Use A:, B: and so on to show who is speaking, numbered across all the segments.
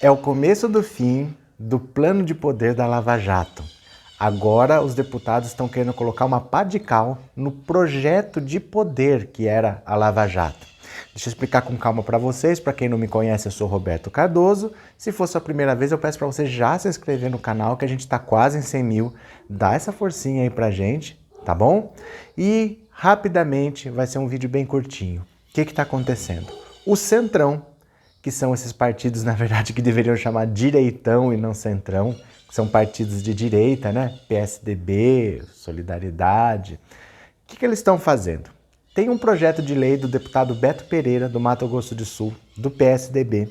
A: É o começo do fim do plano de poder da Lava Jato. Agora os deputados estão querendo colocar uma pá de cal no projeto de poder que era a Lava Jato. Deixa eu explicar com calma para vocês. Para quem não me conhece, eu sou Roberto Cardoso. Se fosse a primeira vez, eu peço para você já se inscrever no canal, que a gente está quase em 100 mil. Dá essa forcinha aí pra gente, tá bom? E rapidamente, vai ser um vídeo bem curtinho. O que está acontecendo? O Centrão, que são esses partidos, na verdade, que deveriam chamar direitão e não centrão, que são partidos de direita, né? PSDB, Solidariedade. O que eles estão fazendo? Tem um projeto de lei do deputado Beto Pereira, do Mato Grosso do Sul, do PSDB.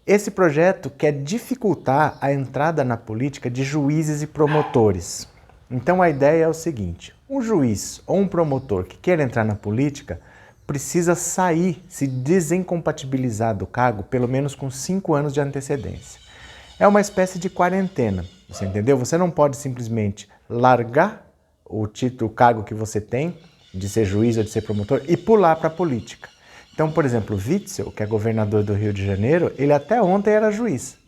A: Esse projeto quer dificultar a entrada na política de juízes e promotores. Então a ideia é o seguinte: um juiz ou um promotor que queira entrar na política precisa sair, se desincompatibilizar do cargo, pelo menos com 5 anos de antecedência. É uma espécie de quarentena, você entendeu? Você não pode simplesmente largar o título, o cargo que você tem, de ser juiz ou de ser promotor, e pular para a política. Então, por exemplo, o Witzel, que é governador do Rio de Janeiro, ele até ontem era juiz.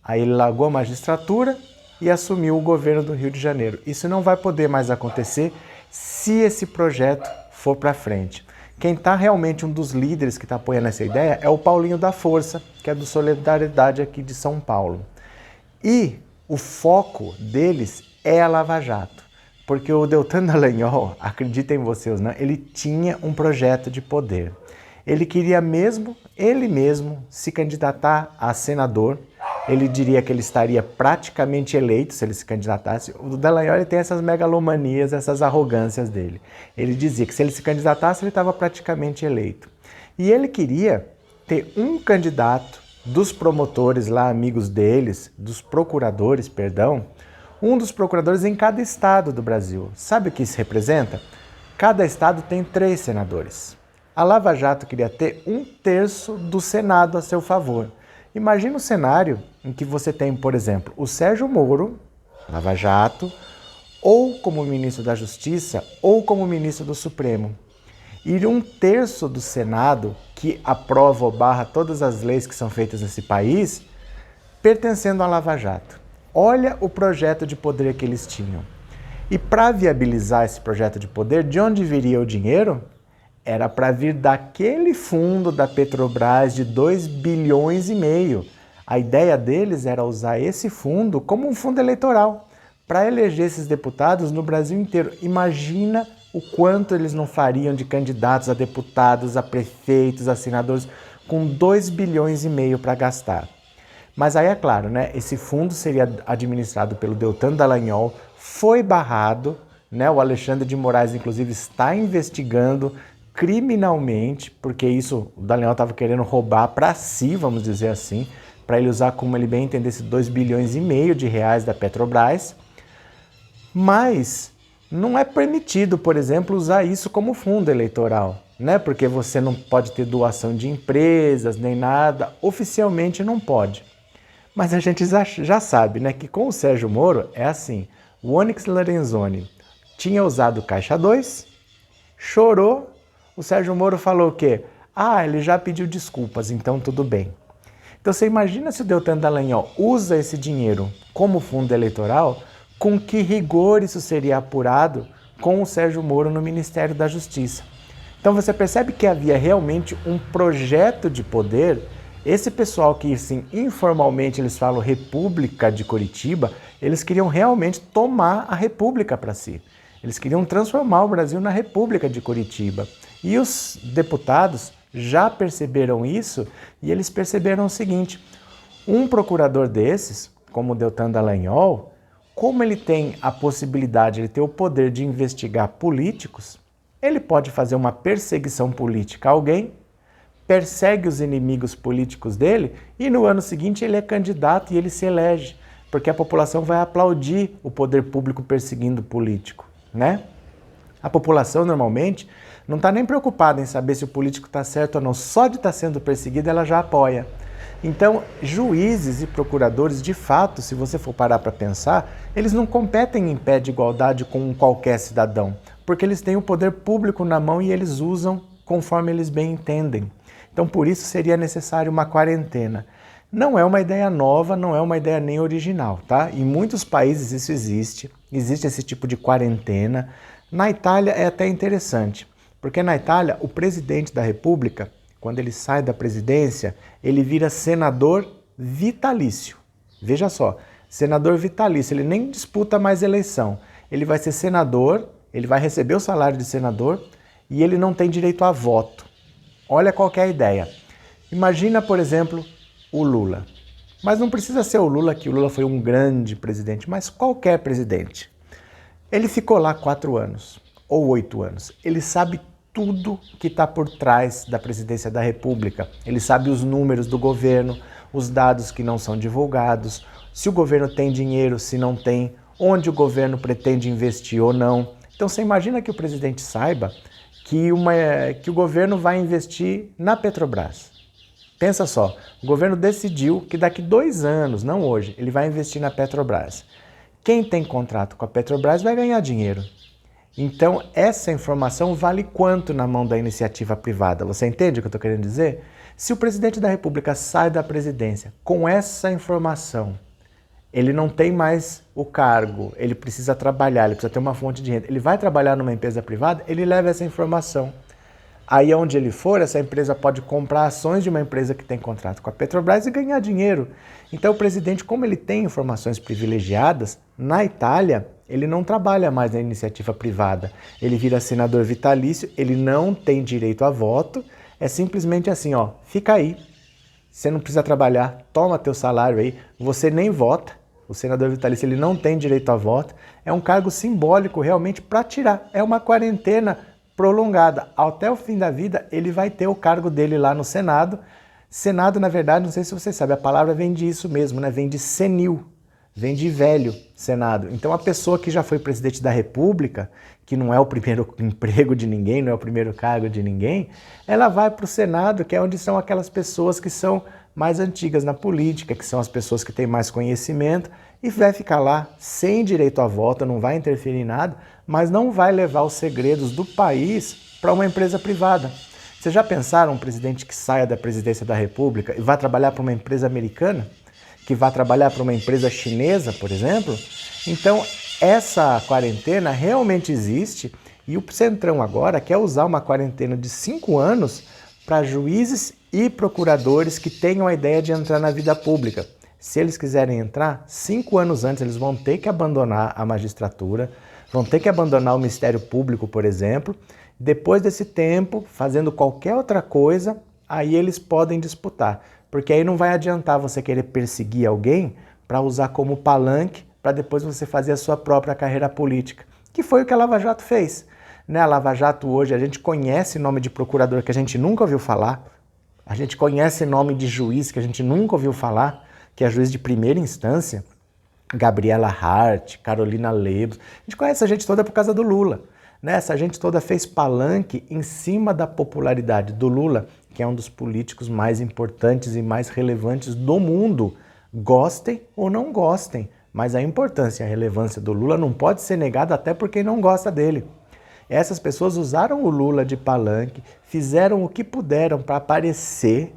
A: Aí ele largou a magistratura e assumiu o governo do Rio de Janeiro. Isso não vai poder mais acontecer se esse projeto for para frente. Quem está realmente um dos líderes que está apoiando essa ideia é o Paulinho da Força, que é do Solidariedade aqui de São Paulo. E o foco deles é a Lava Jato, porque o Deltan Dallagnol, acreditem vocês, né, ele tinha um projeto de poder. Ele queria ele mesmo, se candidatar a senador. Ele diria que ele estaria praticamente eleito se ele se candidatasse. O Dallagnol ele tem essas megalomanias, essas arrogâncias dele. Ele dizia que se ele se candidatasse, ele estava praticamente eleito. E ele queria ter um candidato dos promotores lá, amigos deles, dos procuradores, perdão, um dos procuradores em cada estado do Brasil. Sabe o que isso representa? Cada estado tem 3 senadores. A Lava Jato queria ter 1/3 do Senado a seu favor. Imagina o cenário em que você tem, por exemplo, o Sérgio Moro, Lava Jato, ou como ministro da Justiça, ou como ministro do Supremo. E 1/3 do Senado, que aprova ou barra todas as leis que são feitas nesse país, pertencendo à Lava Jato. Olha o projeto de poder que eles tinham. E para viabilizar esse projeto de poder, de onde viria o dinheiro? Era para vir daquele fundo da Petrobras de 2,5 bilhões. A ideia deles era usar esse fundo como um fundo eleitoral para eleger esses deputados no Brasil inteiro. Imagina o quanto eles não fariam de candidatos a deputados, a prefeitos, a senadores, com 2,5 bilhões para gastar. Mas aí é claro, né? Esse fundo seria administrado pelo Deltan Dallagnol, foi barrado, né? O Alexandre de Moraes, inclusive, está investigando criminalmente, porque isso o Dallagnol estava querendo roubar para si, vamos dizer assim, para ele usar, como ele bem entendesse, 2,5 bilhões de reais da Petrobras. Mas não é permitido, por exemplo, usar isso como fundo eleitoral, né? Porque você não pode ter doação de empresas, nem nada, oficialmente não pode. Mas a gente já sabe, né, que com o Sérgio Moro é assim, o Onyx Lorenzoni tinha usado Caixa 2, chorou, o Sérgio Moro falou o quê? Ah, ele já pediu desculpas, então tudo bem. Então você imagina se o Deltan Dallagnol usa esse dinheiro como fundo eleitoral, com que rigor isso seria apurado com o Sérgio Moro no Ministério da Justiça. Então você percebe que havia realmente um projeto de poder. Esse pessoal que, assim, informalmente eles falam República de Curitiba, eles queriam realmente tomar a República para si. Eles queriam transformar o Brasil na República de Curitiba. E os deputados já perceberam isso e eles perceberam o seguinte: um procurador desses, como o Deltan Dallagnol, como ele tem a possibilidade, ele tem o poder de investigar políticos, ele pode fazer uma perseguição política a alguém, persegue os inimigos políticos dele e no ano seguinte ele é candidato e ele se elege, porque a população vai aplaudir o poder público perseguindo o político, né? A população normalmente não está nem preocupada em saber se o político está certo ou não, só de estar sendo perseguido ela já apoia. Então, juízes e procuradores, de fato, se você for parar para pensar, eles não competem em pé de igualdade com qualquer cidadão, porque eles têm o poder público na mão e eles usam conforme eles bem entendem. Então, por isso seria necessário uma quarentena. Não é uma ideia nova, não é uma ideia nem original, tá? Em muitos países isso existe esse tipo de quarentena. Na Itália é até interessante, porque na Itália o presidente da República, quando ele sai da presidência, ele vira senador vitalício. Veja só, senador vitalício, ele nem disputa mais eleição. Ele vai ser senador, ele vai receber o salário de senador e ele não tem direito a voto. Olha qual que é a ideia. Imagina, por exemplo, o Lula. Mas não precisa ser o Lula, que o Lula foi um grande presidente, mas qualquer presidente. Ele ficou lá 4 anos ou 8 anos. Ele sabe tudo que está por trás da presidência da República. Ele sabe os números do governo, os dados que não são divulgados, se o governo tem dinheiro, se não tem, onde o governo pretende investir ou não. Então você imagina que o presidente saiba que o governo vai investir na Petrobras. Pensa só, o governo decidiu que daqui 2 anos, não hoje, ele vai investir na Petrobras. Quem tem contrato com a Petrobras vai ganhar dinheiro. Então, essa informação vale quanto na mão da iniciativa privada? Você entende o que eu estou querendo dizer? Se o presidente da República sai da presidência com essa informação, ele não tem mais o cargo, ele precisa trabalhar, ele precisa ter uma fonte de renda. Ele vai trabalhar numa empresa privada, ele leva essa informação. Aí onde ele for, essa empresa pode comprar ações de uma empresa que tem contrato com a Petrobras e ganhar dinheiro. Então o presidente, como ele tem informações privilegiadas, na Itália, ele não trabalha mais na iniciativa privada. Ele vira senador vitalício, ele não tem direito a voto, é simplesmente assim, ó, fica aí, você não precisa trabalhar, toma teu salário aí, você nem vota. O senador vitalício ele não tem direito a voto, é um cargo simbólico realmente para tirar, é uma quarentena prolongada. Até o fim da vida, ele vai ter o cargo dele lá no Senado. Senado, na verdade, não sei se você sabe, a palavra vem disso mesmo, né? Vem de senil, vem de velho, Senado. Então, a pessoa que já foi presidente da República, que não é o primeiro emprego de ninguém, não é o primeiro cargo de ninguém, ela vai para o Senado, que é onde são aquelas pessoas que são mais antigas na política, que são as pessoas que têm mais conhecimento, e vai ficar lá sem direito a voto, não vai interferir em nada, mas não vai levar os segredos do país para uma empresa privada. Vocês já pensaram um presidente que saia da presidência da República e vá trabalhar para uma empresa americana? Que vá trabalhar para uma empresa chinesa, por exemplo? Então, essa quarentena realmente existe e o Centrão agora quer usar uma quarentena de 5 anos para juízes e procuradores que tenham a ideia de entrar na vida pública. Se eles quiserem entrar, 5 anos antes eles vão ter que abandonar a magistratura, vão ter que abandonar o Ministério Público, por exemplo. Depois desse tempo, fazendo qualquer outra coisa, aí eles podem disputar. Porque aí não vai adiantar você querer perseguir alguém para usar como palanque para depois você fazer a sua própria carreira política. Que foi o que a Lava Jato fez. A Lava Jato hoje, a gente conhece nome de procurador que a gente nunca ouviu falar, a gente conhece nome de juiz que a gente nunca ouviu falar, que é juiz de primeira instância, Gabriela Hart, Carolina Lebos. A gente conhece a gente toda por causa do Lula. Essa gente toda fez palanque em cima da popularidade do Lula, que é um dos políticos mais importantes e mais relevantes do mundo. Gostem ou não gostem, mas a importância e a relevância do Lula não pode ser negada até por quem não gosta dele. Essas pessoas usaram o Lula de palanque, fizeram o que puderam para aparecer,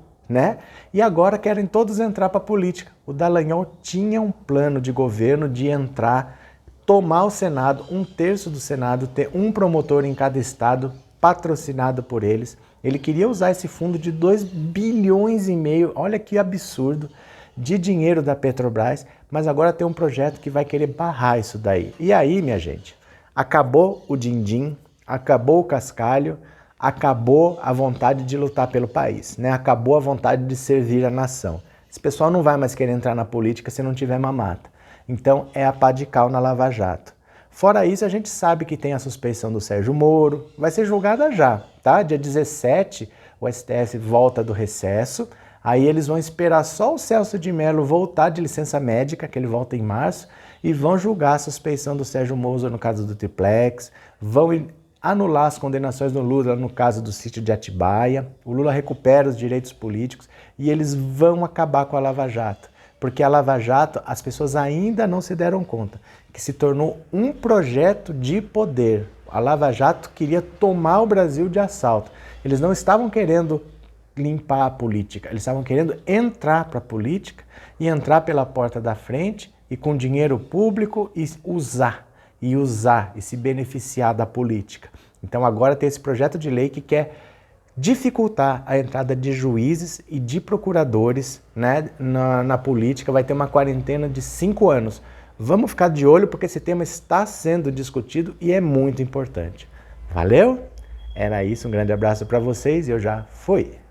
A: e agora querem todos entrar para a política. O Dallagnol tinha um plano de governo de entrar, tomar o Senado, 1/3 do Senado, ter um promotor em cada estado, patrocinado por eles. Ele queria usar esse fundo de 2,5 bilhões, olha que absurdo, de dinheiro da Petrobras, mas agora tem um projeto que vai querer barrar isso daí. E aí, minha gente, acabou o din-din, acabou o cascalho, acabou a vontade de lutar pelo país, Acabou a vontade de servir a nação. Esse pessoal não vai mais querer entrar na política se não tiver mamata. Então é a pá de cal na Lava Jato. Fora isso, a gente sabe que tem a suspeição do Sérgio Moro, vai ser julgada já, tá? Dia 17, o STF volta do recesso, aí eles vão esperar só o Celso de Mello voltar de licença médica, que ele volta em março, e vão julgar a suspeição do Sérgio Moro no caso do Triplex, vão anular as condenações do Lula no caso do sítio de Atibaia, o Lula recupera os direitos políticos e eles vão acabar com a Lava Jato. Porque a Lava Jato, as pessoas ainda não se deram conta, que se tornou um projeto de poder. A Lava Jato queria tomar o Brasil de assalto. Eles não estavam querendo limpar a política, eles estavam querendo entrar para a política e entrar pela porta da frente e com dinheiro público e usar e se beneficiar da política. Então agora tem esse projeto de lei que quer dificultar a entrada de juízes e de procuradores, né, na política. Vai ter uma quarentena de 5 anos. Vamos ficar de olho porque esse tema está sendo discutido e é muito importante. Valeu? Era isso, um grande abraço para vocês e eu já fui!